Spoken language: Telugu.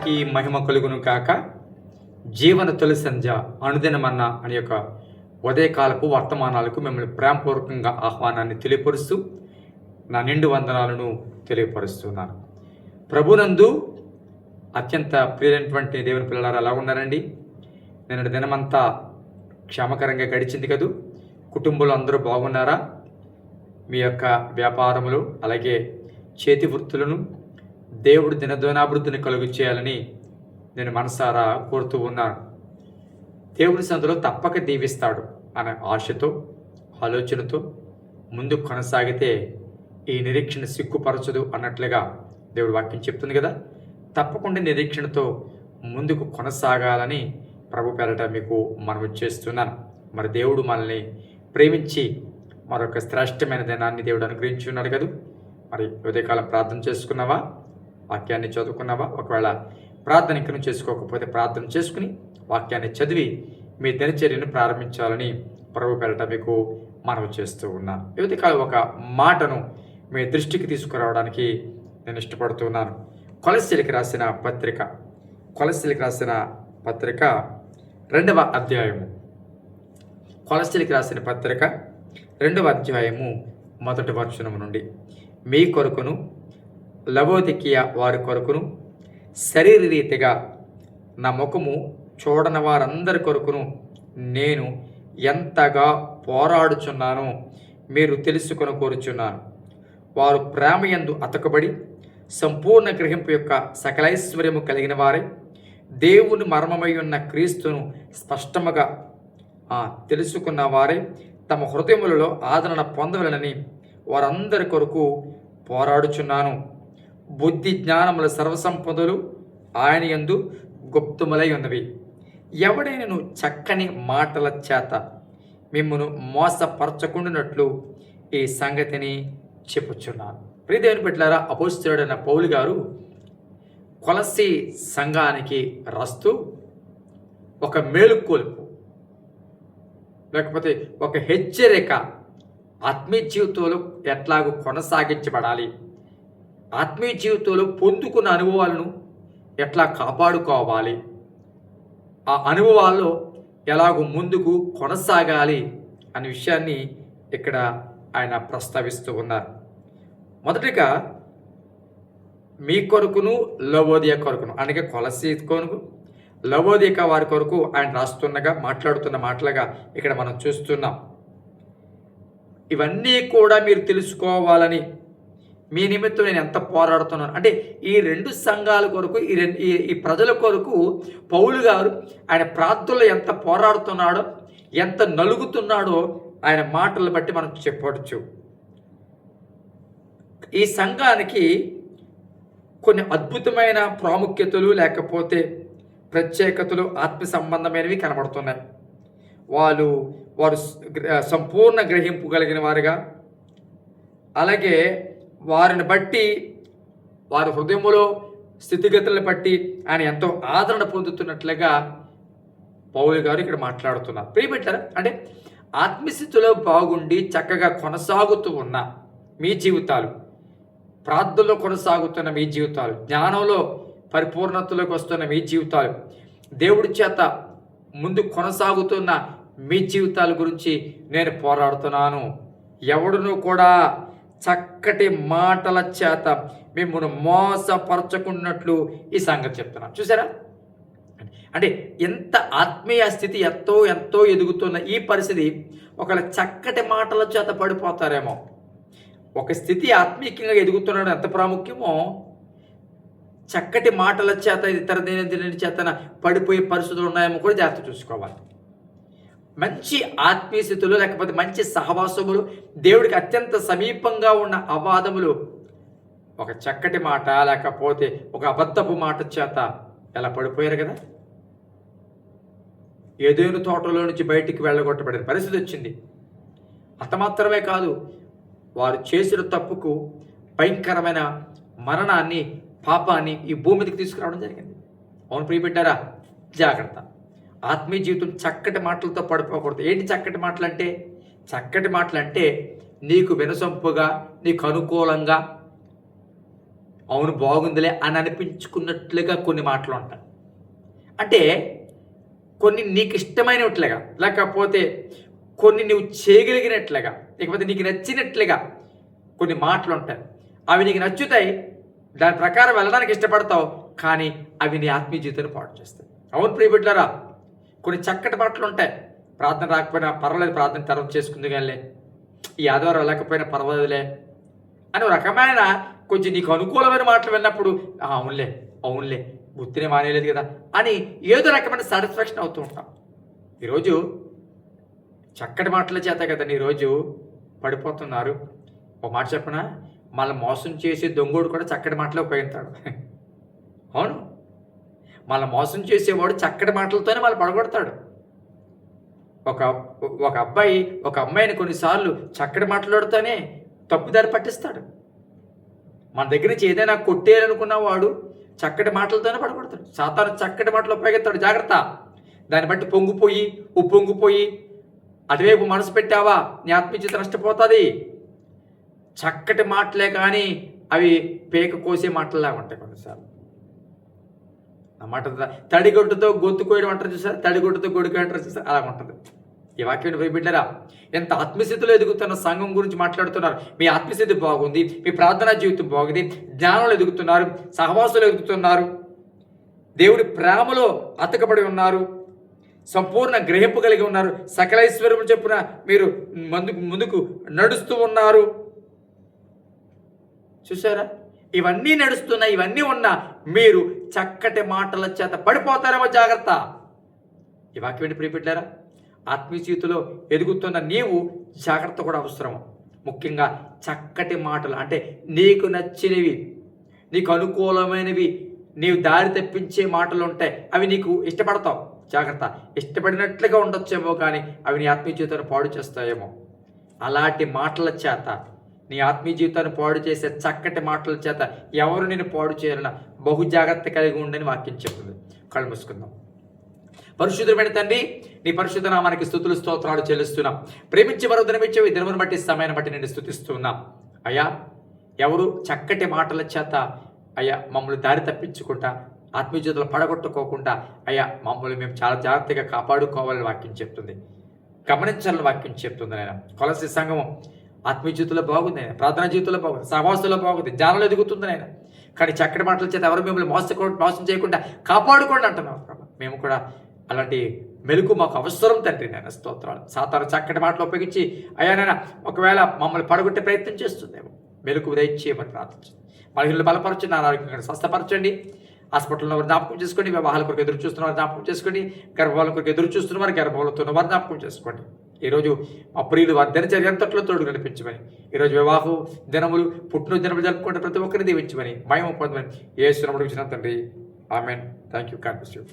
నామానికి మహిమ కలుగును కాక. జీవన తొలి సంధ్య అనుదినమన్న అనే యొక్క ఉదయకాలపు వర్తమానాలకు మిమ్మల్ని ప్రేమపూర్వకంగా ఆహ్వానాన్ని తెలియపరుస్తూ నా నిండు వందనాలను తెలియపరుస్తున్నాను. ప్రభునందు అత్యంత ప్రియమైనటువంటి దేవుని పిల్లలారా ఎలా ఉన్నారండి? నిన్నటి దినమంతా క్షేమకరంగా గడిచింది కదూ? కుటుంబంలో అందరూ బాగున్నారా? మీ యొక్క వ్యాపారములు అలాగే చేతి వృత్తులను దేవుడు దినదినాభివృద్ధిని కలుగు చేయాలని నేను మనసారా కోరుతూ ఉన్నాను. దేవుడి సందులో తప్పక దీవిస్తాడు అనే ఆశతో ఆలోచనతో ముందుకు కొనసాగితే ఈ నిరీక్షణ సిగ్గుపరచదు అన్నట్లుగా దేవుడు వాక్యం చెప్తుంది కదా. తప్పకుండా నిరీక్షణతో ముందుకు కొనసాగాలని ప్రభు పేరట మీకు మనవి చేస్తున్నాను. మరి దేవుడు మనల్ని ప్రేమించి మరొక శ్రేష్టమైన దినాన్ని దేవుడు అనుగ్రహించి ఉన్నాడు కదా. మరి ఉదయకాలం ప్రార్థన చేసుకున్నావా? వాక్యాన్ని చదువుకున్నావా? ఒకవేళ ప్రార్థన ఇంకా చేసుకోకపోతే ప్రార్థన చేసుకుని వాక్యాన్ని చదివి మీ దినచర్యను ప్రారంభించాలని ప్రభు పేరట మీకు మనవి చేస్తూ ఉన్నాను. ఉదయకాలం ఒక మాటను మీ దృష్టికి తీసుకురావడానికి నేను ఇష్టపడుతున్నాను. కొలస్సీలకు రాసిన పత్రిక 2వ అధ్యాయము. కొలస్సీలకు రాసిన పత్రిక 2వ అధ్యాయము 1వ వచనము నుండి, మీ కొరకును లవోదికీయ వారి కొరకును శరీర రీతిగా నా ముఖము చూడని వారందరి కొరకును నేను ఎంతగా పోరాడుచున్నానో మీరు తెలుసుకొని కోరుచున్నాను. వారు ప్రేమయందు అతకబడి సంపూర్ణ గ్రహింపు యొక్క సకలైశ్వర్యము కలిగిన వారై దేవుని మర్మమై ఉన్న క్రీస్తును స్పష్టముగా తెలుసుకున్న వారే తమ హృదయములలో ఆదరణ పొందవలనని వారందరి కొరకు పోరాడుచున్నాను. బుద్ధి జ్ఞానముల సర్వసంపదలు ఆయన యందు గుప్తములై ఉన్నవి. ఎవడైనను చక్కని మాటల చేత మిమ్మును మోసపరచకుండానట్లు ఈ సంగతిని చెప్పుచున్నాను. ప్రియదేవుని బిడ్డలారా, అపోస్తలుడైన పౌలు గారు కొలస్సీ సంఘానికి రాస్తూ ఒక మేలుకొలుపు లేకపోతే ఒక హెచ్చరిక, ఆత్మీయ జీవితంలో ఎట్లాగూ కొనసాగించబడాలి, ఆత్మీయ జీవితంలో పొందుకున్న అనుభవాలను ఎట్లా కాపాడుకోవాలి, ఆ అనుభవాల్లో ఎలాగూ ముందుకు కొనసాగాలి అనే విషయాన్ని ఇక్కడ ఆయన ప్రస్తావిస్తూ ఉన్నారు. మొదటిగా మీ కొరకును లవోదియ కొరకును, అనగా కొలస్సీ కొరకు లవోదిక వారి కొరకు ఆయన మాట్లాడుతున్న మాటలుగా ఇక్కడ మనం చూస్తున్నాం. ఇవన్నీ కూడా మీరు తెలుసుకోవాలని మీ నిమిత్తం నేను ఎంత పోరాడుతున్నాను అంటే ఈ 2 సంఘాల కొరకు ఈ ప్రజల కొరకు పౌలు గారు ఆయన ప్రార్థనలో ఎంత పోరాడుతున్నాడో, ఎంత నలుగుతున్నాడో ఆయన మాటలు బట్టి మనం చెప్పవచ్చు. ఈ సంఘానికి కొన్ని అద్భుతమైన ప్రాముఖ్యతలు లేకపోతే ప్రత్యేకతలు ఆత్మ సంబంధమైనవి కనబడుతున్నాయి. వారు సంపూర్ణ గ్రహింపు కలిగిన వారుగా, అలాగే వారిని బట్టి వారి హృదయములో స్థితిగతులను బట్టి ఆయన ఎంతో ఆదరణ పొందుతున్నట్లుగా పౌలు గారు ఇక్కడ మాట్లాడుతున్నారు. ప్రియబిడ్డలారా, అంటే ఆత్మస్థితిలో బాగుండి చక్కగా కొనసాగుతూ ఉన్న మీ జీవితాలు, ప్రార్థనలో కొనసాగుతున్న మీ జీవితాలు, జ్ఞానంలో పరిపూర్ణతలోకి వస్తున్న మీ జీవితాలు, దేవుడి చేత ముందు కొనసాగుతున్న మీ జీవితాల గురించి నేను పోరాడుతున్నాను. ఎవడును కూడా చక్కటి మాటల చేత మిమ్మల్ని మోసపరచకున్నట్లు ఈ సంగతి చెప్తున్నాను. చూసారా? అంటే ఎంత ఆత్మీయ స్థితి ఎంతో ఎదుగుతున్న ఈ పరిస్థితి ఒకవేళ చక్కటి మాటల చేత పడిపోతారేమో. ఒక స్థితి ఆత్మీయంగా ఎదుగుతున్నాడు ఎంత ప్రాముఖ్యమో, చక్కటి మాటల చేత ఇతర దేని చేతన పడిపోయే పరిస్థితులు ఉన్నాయేమో కూడా జాగ్రత్త చూసుకోవాలి. మంచి ఆత్మీయ స్థితులు లేకపోతే మంచి సహవాసములు, దేవుడికి అత్యంత సమీపంగా ఉన్న అవాదములు ఒక చక్కటి మాట లేకపోతే ఒక అబద్ధపు మాట చేత ఎలా పడిపోయారు కదా. ఏదేను తోటలో నుంచి బయటికి వెళ్ళగొట్టబడిన పరిస్థితి వచ్చింది. అంత మాత్రమే కాదు, వారు చేసిన తప్పుకు భయంకరమైన మరణాన్ని, పాపాన్ని ఈ భూమి మీదకి తీసుకురావడం జరిగింది. అవును ప్రియబిడ్డారా, జాగ్రత్త. ఆత్మీయ జీవితం చక్కటి మాటలతో పడిపోకూడదు. ఏంటి చక్కటి మాటలు అంటే? చక్కటి మాటలు అంటే నీకు వినసొంపుగా, నీకు అనుకూలంగా, అవును బాగుందిలే అని అనిపించుకున్నట్లుగా కొన్ని మాటలు ఉంటాయి. అంటే కొన్ని నీకు ఇష్టమైనట్లుగా, లేకపోతే కొన్ని నువ్వు చేయగలిగినట్లుగా, లేకపోతే నీకు నచ్చినట్లుగా కొన్ని మాటలు ఉంటాయి. అవి నీకు నచ్చుతాయి, దాని ప్రకారం వెళ్ళడానికి ఇష్టపడతావు, కానీ అవి నీ ఆత్మీయ జీవితాన్ని పాడు చేస్తాయి. అవును ప్రియబిడ్డలారా, కొన్ని చక్కటి మాటలు ఉంటాయి. ప్రార్థన రాకపోయినా పర్వాలేదు, ప్రార్థన తర్వాత చేసుకుంది కానీ, ఈ ఆదివారం వెళ్ళకపోయినా పర్వాలేదులే అని ఒక రకమైన కొంచెం నీకు అనుకూలమైన మాటలు విన్నప్పుడు అవునులే అవునులే గుర్తునే మానేయలేదు కదా అని ఏదో రకమైన సాటిస్ఫాక్షన్ అవుతూ ఉంటాం. ఈరోజు చక్కటి మాటల చేత కదండి ఈరోజు పడిపోతున్నారు. ఒక మాట చెప్పనా, మళ్ళీ మోసం చేసే దొంగోడు కూడా చక్కటి మాటలే ఉపయోగిస్తాడు. అవును, మళ్ళీ మోసం చేసేవాడు చక్కటి మాటలతోనే మళ్ళీ పడగొడతాడు. ఒక ఒక అబ్బాయి ఒక అమ్మాయిని కొన్నిసార్లు చక్కటి మాట్లాడుతూనే తప్పుదారి పట్టిస్తాడు. మన దగ్గర నుంచి ఏదైనా కొట్టేయాలనుకున్న వాడు చక్కటి మాటలతోనే పడగొడతాడు. సాతాను చక్కటి మాటలు ఉపయోగిస్తాడు, జాగ్రత్త. దాన్ని బట్టి పొంగిపోయి ఉప్పొంగిపోయి అటువైపు మనసు పెట్టావా నీ ఆత్మీయత నష్టపోతుంది. చక్కటి మాటలే కానీ అవి పేక కోసే మాటలలాగా ఉంటాయి కొన్నిసార్లు. అన్నమాట తడిగొడ్డుతో గొంతు కోయడం అంటారు చూసారు, తడిగొడ్డుతో గొడుకు అంటారు చూసారు, అలా ఉంటుంది. ఈ వాక్యం బిడ్డరా, ఎంత ఆత్మస్థితిలో ఎదుగుతున్న సంఘం గురించి మాట్లాడుతున్నారు. మీ ఆత్మస్థితి బాగుంది, మీ ప్రార్థనా జీవితం బాగుంది, జ్ఞానంలో ఎదుగుతున్నారు, సహవాసులు ఎదుగుతున్నారు, దేవుడి ప్రేమలో అతకబడి ఉన్నారు, సంపూర్ణ గ్రహింపు కలిగి ఉన్నారు, సకల ఐశ్వర్యము చెప్పున మీరు ముందుకు నడుస్తూ ఉన్నారు. చూసారా, ఇవన్నీ నడుస్తున్నాయి, ఇవన్నీ ఉన్నా మీరు చక్కటి మాటల చేత పడిపోతారేమో, జాగ్రత్త. ఈ వాక్యం ఏంటి ప్రియబిడ్డారా, ఆత్మీయ జీవితంలో ఎదుగుతున్న నీవు జాగ్రత్త కూడా అవసరం. ముఖ్యంగా చక్కటి మాటలు అంటే నీకు నచ్చినవి, నీకు అనుకూలమైనవి, నీవు దారి తెప్పించే మాటలు ఉంటాయి, అవి నీకు ఇష్టపడతావు, జాగ్రత్త. ఇష్టపడినట్లుగా ఉండొచ్చేమో కానీ అవి నీ ఆత్మీయ జీవితాన్ని పాడు చేస్తాయేమో. అలాంటి మాటల చేత, నీ ఆత్మీయ జీవితాన్ని పాడు చేసే చక్కటి మాటల చేత ఎవరు నేను పాడు చేయాలన్న బహు జాగ్రత్త కలిగి ఉండని వాక్యం చెప్తుంది. కళ్ళు మూసుకుందాం. పరిశుద్ధమైన తండ్రి, నీ పరిశుద్ధ నామానికి స్తుతులు స్తోత్రాలు చెల్లిస్తున్నాం. ప్రేమించి మరో దినమిచ్చే ఈ దినమును బట్టి సమయాన్ని బట్టి నేను స్తుతిస్తున్నాం. అయ్యా, ఎవరు చక్కటి మాటల చేత అయ్యా మమ్మల్ని దారి తప్పించుకుంటా, ఆత్మీయ జీవితంలో పడగొట్టుకోకుండా అయ్యా మమ్మల్ని మేము చాలా జాగ్రత్తగా కాపాడుకోవాలని వాక్యం చెప్తుంది, గమనించాలని వాక్యం చెప్తుంది. ఆయన కొలసి సంఘము ఆత్మీయ జీవితంలో బాగుంది, ఆయన ప్రార్థనా జీవితంలో బాగుంది, సహవాసంలో బాగుంది, జ్ఞానంలో ఎదుగుతుంది ఆయన. కానీ చక్కటి మాటల చేత ఎవరు మిమ్మల్ని మోసం చేయకుండా కాపాడుకోండి అంటున్నాం. మేము కూడా అలాంటి మెలకు మాకు అవసరం తండ్రి. నేను స్తోత్రాలు. సాతాను చక్కటి మాటలు ఉపయోగించి అయ్యా నాయన ఒకవేళ మమ్మల్ని పడగొట్టే ప్రయత్నం చేస్తుందేమో, మెలకు దయచేయమని ప్రార్థించండి. మహిళలు బలపరచండి, అనారోగ్యంగా స్వస్థపరచండి. హాస్పిటల్లో వారు జ్ఞాపకం చేసుకోండి, వివాహాల కొరకు ఎదురు చూస్తున్న వారు జ్ఞాపకం చేసుకోండి, గర్భాల కొరకు ఎదురు చూస్తున్న వారు, గర్భాలతో వారు జ్ఞాపకం చేసుకోండి. ఈరోజు మా ప్రియులు వారి దినచర్య అంతట్లో తోడు కనిపించమని, ఈరోజు వివాహం దినములు పుట్టిన దినములు జరుపుకుంటే ప్రతి ఒక్కరిని దీవించమని, మహిమ పొందమని యేసు నామములో తండ్రి, ఆమేన్. Thank you. God bless you.